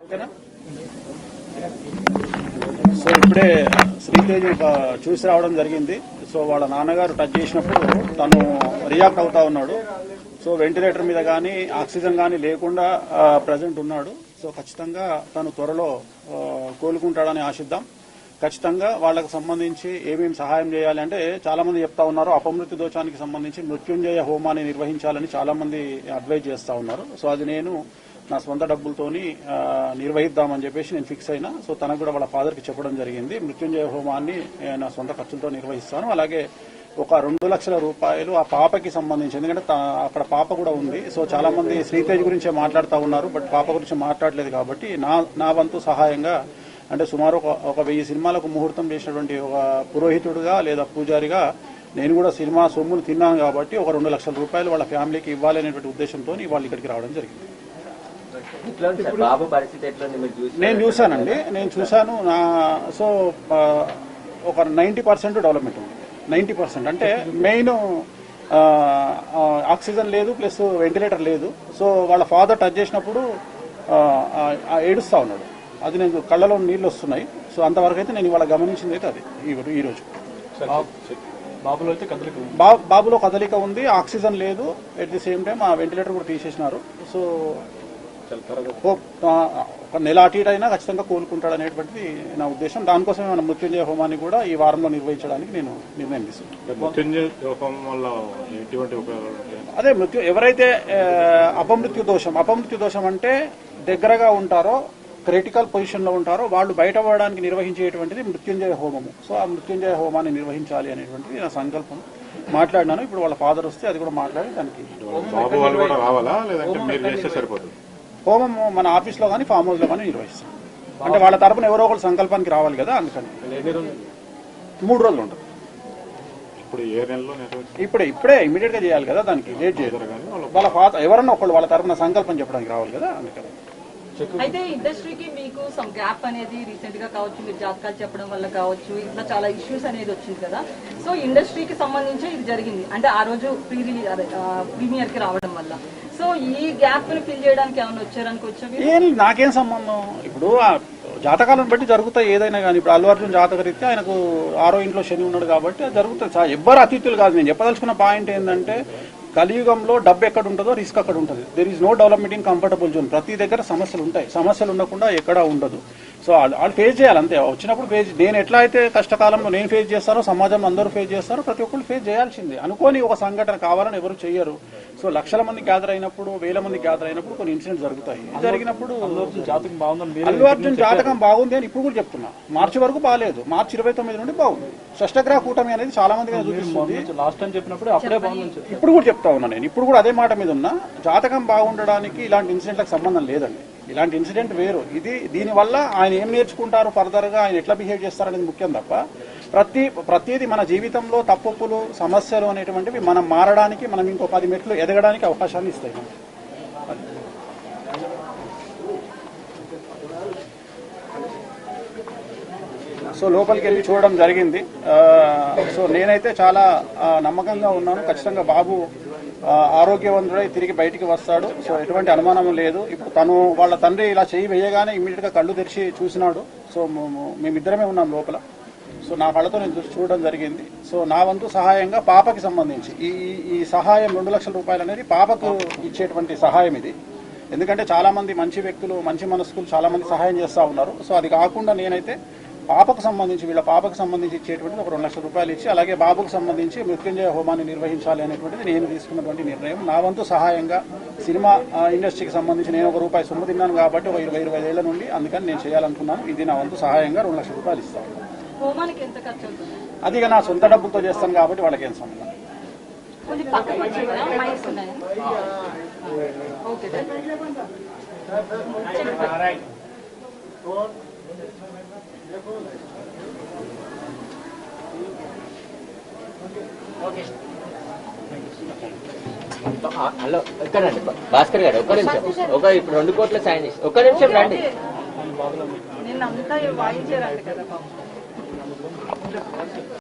So ఇప్పుడే శ్రీతేజ్ చూసి రావడం జరిగింది. సో వాళ్ళ నాన్నగారు టచ్ చేసినప్పుడు తను రియాక్ట్ అవుతా ఉన్నాడు. సో వెంటిలేటర్ మీద కానీ ఆక్సిజన్ కానీ లేకుండా ప్రజెంట్ ఉన్నాడు. సో ఖచ్చితంగా తను త్వరలో కోలుకుంటాడని ఆశిద్దాం. ఖచ్చితంగా వాళ్లకు సంబంధించి ఏమేమి సహాయం చేయాలి అంటే చాలా మంది చెప్తా ఉన్నారు. అపమృత్యు దోషానికి సంబంధించి మృత్యుంజయ హోమాన్ని నిర్వహించాలని చాలా మంది అడ్వైజ్ చేస్తా ఉన్నారు. సో అది నేను నా సొంత డబ్బులతోని నిర్వహిద్దామని చెప్పేసి నేను ఫిక్స్ అయినా. సో తనకు కూడా వాళ్ళ ఫాదర్కి చెప్పడం జరిగింది. మృత్యుంజయ హోమాన్ని నా సొంత ఖర్చులతో నిర్వహిస్తాను. అలాగే ఒక 2 లక్షల రూపాయలు ఆ పాపకి సంబంధించి, ఎందుకంటే అక్కడ పాప కూడా ఉంది. సో చాలా మంది శ్రీతేజ్ గురించే మాట్లాడుతూ ఉన్నారు, బట్ పాప గురించి మాట్లాడలేదు. కాబట్టి నా వంతు సహాయంగా అంటే సుమారు ఒక 1000 సినిమాలకు ముహూర్తం చేసినటువంటి ఒక పురోహితుడుగా లేదా పూజారిగా నేను కూడా సినిమా సొమ్మును తిన్నాను. కాబట్టి ఒక 2 లక్షల రూపాయలు వాళ్ళ ఫ్యామిలీకి ఇవ్వాలనేటువంటి ఉద్దేశంతో వాళ్ళు ఇక్కడికి రావడం జరిగింది. నేను చూశానండి, నేను చూశాను. సో ఒక 90% డెవలప్మెంట్ ఉంది. 90% అంటే మెయిన్ ఆక్సిజన్ లేదు, ప్లస్ వెంటిలేటర్ లేదు. సో వాళ్ళ ఫాదర్ టచ్ చేసినప్పుడు ఏడుస్తా ఉన్నాడు. అది నేను కళ్ళలో నీళ్లు వస్తున్నాయి. సో అంతవరకు అయితే నేను ఇవాళ గమనించింది అయితే అది ఈ రోజు. బాబులో కదలిక ఉంది, ఆక్సిజన్ లేదు. ఎట్ ది సేమ్ టైం ఆ వెంటిలేటర్ కూడా తీసేసినారు. సో ఒక నెల అటు ఇటు అయినా ఖచ్చితంగా కోలుకుంటాడు అనేటువంటిది నా ఉద్దేశం. దానికోసమే మన మృత్యుంజయ హోమాన్ని కూడా ఈ వారంలో నిర్వహించడానికి నేను నిర్ణయం తీసుకున్నాను. అదే ఎవరైతే అపమృత్యు దోషం అంటే దగ్గరగా ఉంటారో, క్రిటికల్ పొజిషన్ లో ఉంటారో వాళ్ళు బయటపడడానికి నిర్వహించేటువంటిది మృత్యుంజయ హోమము. సో ఆ మృత్యుంజయ హోమాన్ని నిర్వహించాలి అనేటువంటిది నా సంకల్పం. మాట్లాడినాను. ఇప్పుడు వాళ్ళ ఫాదర్ వస్తే అది కూడా మాట్లాడి దానికి హోమం మన ఆఫీస్ లో కానీ ఫామ్ హౌస్ లో కానీ నిర్వహిస్తాం. అంటే వాళ్ళ తరపున ఎవరో ఒకరు సంకల్పానికి రావాలి కదా, అందుకని 3 రోజులు ఉంటుంది. ఇప్పుడే ఇమీడియట్ గా చేయాలి కదా, దానికి లేట్ చేయదు. వాళ్ళ ఫాదర్ ఎవరన్నా ఒకళ్ళు వాళ్ళ తరపున సంకల్పం చెప్పడానికి రావాలి కదా, అందుకని. అయితే ఇండస్ట్రీకి మీకు సమ్ గ్యాప్ అనేది రీసెంట్ గా కావచ్చు, మీరు జాతకాలు చెప్పడం వల్ల కావచ్చు, ఇట్లా చాలా ఇష్యూస్ అనేది వచ్చింది కదా. సో ఇండస్ట్రీకి సంబంధించి ఇది జరిగింది అంటే ఆ రోజు ప్రీమియర్ కి రావడం వల్ల. సో ఈ గ్యాప్ ని ఫిల్ చేయడానికి ఏమైనా వచ్చారనుకోవచ్చు? నాకేం సంబంధం. ఇప్పుడు జాతకాలను బట్టి జరుగుతాయి ఏదైనా కానీ. ఇప్పుడు అల్లు అర్జున్ జాతక రీత్యా ఆయనకు 6వ ఇంట్లో శని ఉన్నాడు కాబట్టి అది జరుగుతుంది. ఎవ్వరు అతిథులు కాదు. నేను చెప్పదలుచుకున్న పాయింట్ ఏంటంటే కలియుగంలో డబ్బు ఎక్కడ ఉంటుందో రిస్క్ అక్కడ ఉంటుంది. There is no development in comfortable zone. ప్రతి దగ్గర సమస్యలు ఉంటాయి. సమస్యలు ఉండకుండా ఎక్కడా ఉండదు. సో వాళ్ళు ఫేస్ చేయాలి అంతే. వచ్చినప్పుడు నేను ఎట్లా అయితే కష్టకాలంలో నేను ఫేస్ చేస్తారో సమాజంలో అందరూ ఫేస్ చేస్తారో ప్రతి ఒక్కరు ఫేస్ చేయాల్సిందే. అనుకోని ఒక సంఘటన కావాలని ఎవరు చెయ్యరు. సో లక్షల మంది గ్యాదర్ అయినప్పుడు, 1000 మంది గ్యాదర్ అయినప్పుడు కొన్ని ఇన్సిడెంట్స్ జరుగుతాయి. జరిగినప్పుడు అల్లు అర్జున్ జాతకం బాగుంది అని ఇప్పుడు కూడా చెప్తున్నా. మార్చి వరకు బాగాలేదు, మార్చి 29 నుండి బాగుంది. షష్టగ్రహ కూటమి అనేది చాలా మందిగా చూపిస్తుంది. ఇప్పుడు కూడా చెప్తా ఉన్నా నేను. ఇప్పుడు కూడా అదే మాట మీద ఉన్నా. జాతకం బాగుండడానికి ఇలాంటి ఇన్సిడెంట్లకు సంబంధం లేదండి. ఇలాంటి ఇన్సిడెంట్ వేరు. దీనివల్ల ఆయన ఏం నేర్చుకుంటారు, ఫర్దర్ గా ఆయన ఎట్లా బిహేవ్ చేస్తారనేది ముఖ్యం తప్ప ప్రతిదీ మన జీవితంలో తప్పులు, సమస్యలు అనేటువంటివి మనం మారడానికి, మనం ఇంకో 10 మెట్లు ఎదగడానికి అవకాశాన్ని ఇస్తాయి. సో లోపలికి వెళ్ళి చూడడం జరిగింది. సో నేనైతే చాలా నమ్మకంగా ఉన్నాను. ఖచ్చితంగా బాబు ఆరోగ్యవంతుడై తిరిగి బయటికి వస్తాడు. సో ఎటువంటి అనుమానం లేదు. ఇప్పుడు వాళ్ళ తండ్రి ఇలా చేయి వేయగానే ఇమ్మీడియట్ గా కళ్ళు తెరిచి చూసినాడు. సో మేమిద్దరమే ఉన్నాం లోపల. సో నా కళ్ళతో నేను చూడడం జరిగింది. సో నా వంతు సహాయంగా పాపకి సంబంధించి ఈ సహాయం 2 లక్షల రూపాయలు అనేది పాపకు ఇచ్చేటువంటి సహాయం ఇది. ఎందుకంటే చాలా మంది మంచి వ్యక్తులు, మంచి మనస్కులు చాలా మంది సహాయం చేస్తా ఉన్నారు. సో అది కాకుండా నేనైతే పాపకు సంబంధించి, వీళ్ళ పాపకు సంబంధించి ఇచ్చేటువంటిది ఒక 2 లక్షల రూపాయలు ఇచ్చి, అలాగే బాబుకు సంబంధించి మృత్యుంజయ హోమాన్ని నిర్వహించాలి అనేటువంటిది నేను తీసుకున్నటువంటి నిర్ణయం. నా వంతు సహాయంగా సినిమా ఇండస్ట్రీకి సంబంధించి నేను ఒక రూపాయి సొమ్ము తిన్నాను కాబట్టి ఒక 20-25 ఏళ్ల నుండి, అందుకని నేను చేయాలనుకున్నాను. ఇది నా వంతు సహాయంగా 2 లక్షల రూపాయలు ఇస్తాను. అది నా సొంత డబ్బులతో చేస్తాను కాబట్టి వాళ్ళకి ఏం సంబంధం. హలో, ఎక్కడండి భాస్కర్ గారు? ఒక్క నిమిషం. ఇప్పుడు 2 కోట్ల సైన్ చేసి ఒక్క నిమిషం రండి.